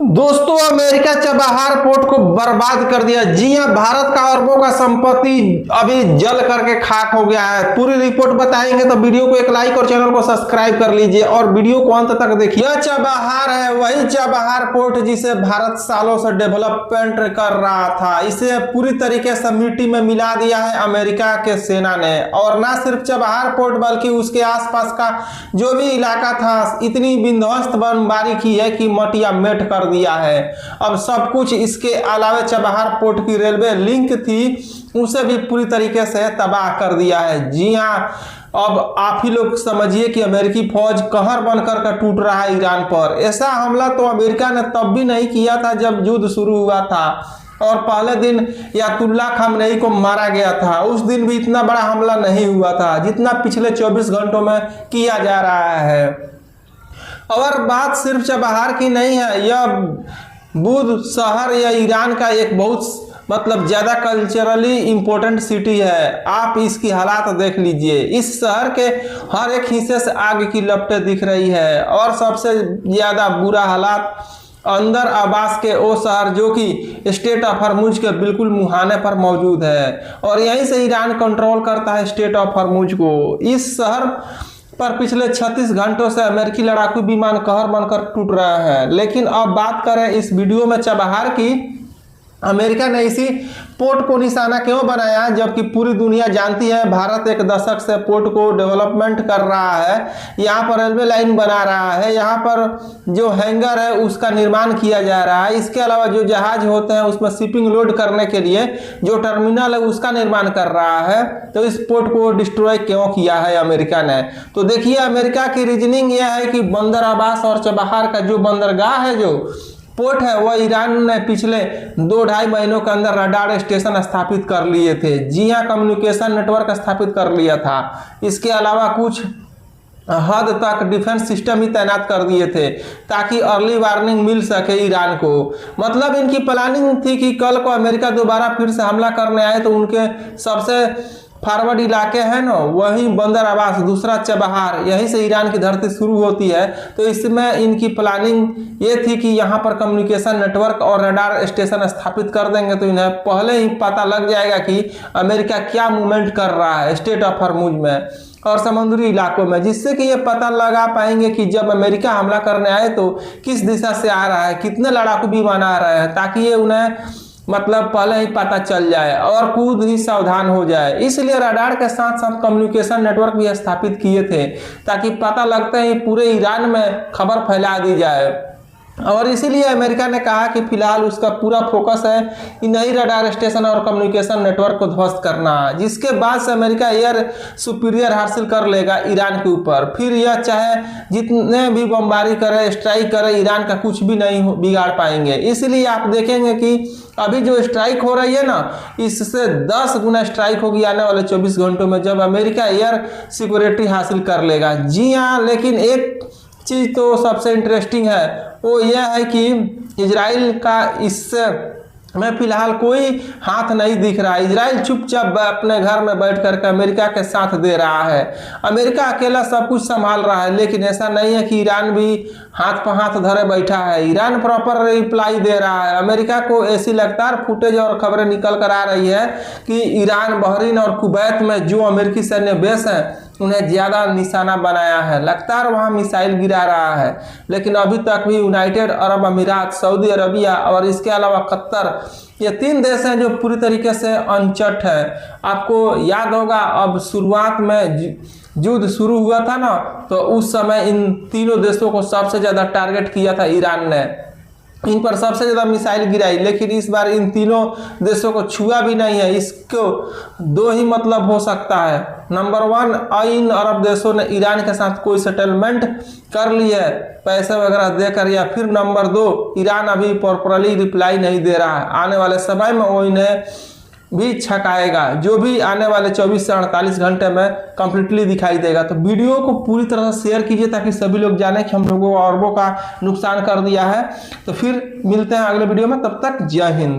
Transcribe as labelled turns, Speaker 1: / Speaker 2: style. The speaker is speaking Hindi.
Speaker 1: दोस्तों, अमेरिका चबाहार पोर्ट को बर्बाद कर दिया। जी हां, भारत का अरबों का संपत्ति अभी जल करके खाक हो गया है। पूरी रिपोर्ट बताएंगे, तो वीडियो को एक लाइक और चैनल को सब्सक्राइब कर लीजिए और वीडियो को अंत तक देखिए। यह चबाहार है, वही चबाहार पोर्ट जिसे भारत सालों से डेवलपमेंट कर रहा था। इसे पूरी तरीके से मिट्टी में मिला दिया है अमेरिका के सेना ने। और ना सिर्फ चबाहार पोर्ट बल्कि उसके आसपास का जो भी इलाका था, इतनी विध्वंस बमबारी की है कि मटिया मेट कर दिया है। अब सब कुछ, इसके अलावा चबाहार पोर्ट की रेलवे लिंक थी, उसे भी पूरी तरीके से तबाह कर दिया है। जी हां, अब आप ही लोग समझिए कि अमेरिकी फौज कहर बनकर का टूट रहा है ईरान पर। ऐसा हमला तो अमेरिका ने तब भी नहीं किया था जब युद्ध शुरू हुआ था और पहले दिन अयातुल्ला खामनेई को मारा गया था। उस दिन भी इतना बड़ा हमला नहीं हुआ था जितना पिछले 24 घंटों में किया जा रहा है। और बात सिर्फ चबाहार की नहीं है, यह बुध शहर या ईरान का एक बहुत ज्यादा कल्चरली इंपॉर्टेंट सिटी है। आप इसकी हालात देख लीजिए। इस शहर के हर एक हिस्से से आग की लपटें दिख रही है और सबसे ज्यादा बुरा हालात अंदर अब्बास के वो शहर जो कि स्टेट ऑफ हॉर्मुज के बिल्कुल मुहाने पर मौजूद है और यहीं से ईरान कंट्रोल करता है स्टेट ऑफ हॉर्मुज को। इस शहर पर पिछले 36 घंटों से अमेरिकी लड़ाकू विमान कहर बनकर टूट रहा है। लेकिन अब बात करें इस वीडियो में चबाहार की, अमेरिका ने इसी पोर्ट को निशाना क्यों बनाया, जबकि पूरी दुनिया जानती है भारत एक दशक से पोर्ट को डेवलपमेंट कर रहा है। यहाँ पर रेलवे लाइन बना रहा है, यहाँ पर जो हैंगर है उसका निर्माण किया जा रहा है। इसके अलावा जो जहाज होते हैं उसमें शिपिंग लोड करने के लिए जो टर्मिनल है उसका निर्माण कर रहा है। तो इस पोर्ट को डिस्ट्रॉय क्यों किया है अमेरिका ने? तो देखिए, अमेरिका की रीजनिंग यह है कि बंदर अब्बास और चबाहार का जो बंदरगाह है, जो पोर्ट है, वह ईरान ने पिछले 2-2.5 महीनों के अंदर रडार स्टेशन स्थापित कर लिए थे। जी हां, कम्युनिकेशन नेटवर्क स्थापित कर लिया था। इसके अलावा कुछ हद तक डिफेंस सिस्टम ही तैनात कर दिए थे ताकि अर्ली वार्निंग मिल सके ईरान को। मतलब इनकी प्लानिंग थी कि कल को अमेरिका दोबारा फिर से हमला करने आए तो उनके सबसे फॉरवर्ड इलाके हैं ना, वही बंदर अब्बास, दूसरा चबाहार, यहीं से ईरान की धरती शुरू होती है। तो इसमें इनकी प्लानिंग ये थी कि यहाँ पर कम्युनिकेशन नेटवर्क और रडार स्टेशन स्थापित कर देंगे तो इन्हें पहले ही पता लग जाएगा कि अमेरिका क्या मूवमेंट कर रहा है स्टेट ऑफ हॉर्मुज में और समुद्री इलाकों में, जिससे कि ये पता लगा पाएंगे कि जब अमेरिका हमला करने आए तो किस दिशा से आ रहा है, कितने लड़ाकू विमान आ रहे हैं, ताकि ये उन्हें पहले ही पता चल जाए और खुद ही सावधान हो जाए। इसलिए रडार के साथ साथ कम्युनिकेशन नेटवर्क भी स्थापित किए थे ताकि पता लगते ही पूरे ईरान में खबर फैला दी जाए। और इसीलिए अमेरिका ने कहा कि फिलहाल उसका पूरा फोकस है इन नई रडार स्टेशन और कम्युनिकेशन नेटवर्क को ध्वस्त करना, जिसके बाद से अमेरिका एयर सुपीरियर हासिल कर लेगा ईरान के ऊपर। फिर यह चाहे जितने भी बमबारी करे, स्ट्राइक करे, ईरान का कुछ भी नहीं बिगाड़ पाएंगे। इसलिए आप देखेंगे कि अभी जो स्ट्राइक हो रही है ना, इससे 10 गुना स्ट्राइक होगी आने वाले 24 घंटों में जब अमेरिका एयर सिक्योरिटी हासिल कर लेगा। जी हाँ, लेकिन एक चीज तो सबसे इंटरेस्टिंग है, वो यह है कि इजराइल का इससे में फिलहाल कोई हाथ नहीं दिख रहा है। इजराइल चुपचाप अपने घर में बैठ कर के अमेरिका के साथ दे रहा है। अमेरिका अकेला सब कुछ संभाल रहा है, लेकिन ऐसा नहीं है कि ईरान भी हाथ पर हाथ धरे बैठा है। ईरान प्रॉपर रिप्लाई दे रहा है। अमेरिका को ऐसी लगातार फुटेज और खबरें निकल कर आ रही है कि ईरान, बहरीन और कुवैत में जो अमेरिकी सैन्य बेस है उन्हें ज्यादा निशाना बनाया है, लगातार वहां मिसाइल गिरा रहा है। लेकिन अभी तक भी यूनाइटेड अरब अमीरात, सऊदी अरबिया और इसके अलावा कतर, ये 3 देश हैं जो पूरी तरीके से अनचट है। आपको याद होगा, अब शुरुआत में युद्ध शुरू हुआ था ना, तो उस समय इन तीनों देशों को सबसे ज्यादा टारगेट किया था ईरान ने, इन पर सबसे ज्यादा मिसाइल गिराई। लेकिन इस बार इन तीनों देशों को छुआ भी नहीं है। इसको 2 ही मतलब हो सकता है। नंबर 1, इन अरब देशों ने ईरान के साथ कोई सेटलमेंट कर ली है पैसे वगैरह देकर, या फिर नंबर 2, ईरान अभी प्रॉपरली रिप्लाई नहीं दे रहा है। आने वाले समय में वो इन्हें भी छकाएगा, जो भी आने वाले 24 से 48 घंटे में कंप्लीटली दिखाई देगा। तो वीडियो को पूरी तरह से शेयर कीजिए ताकि सभी लोग जाने कि हम लोगों को अरबों का नुकसान कर दिया है। तो फिर मिलते हैं अगले वीडियो में, तब तक जय हिंद।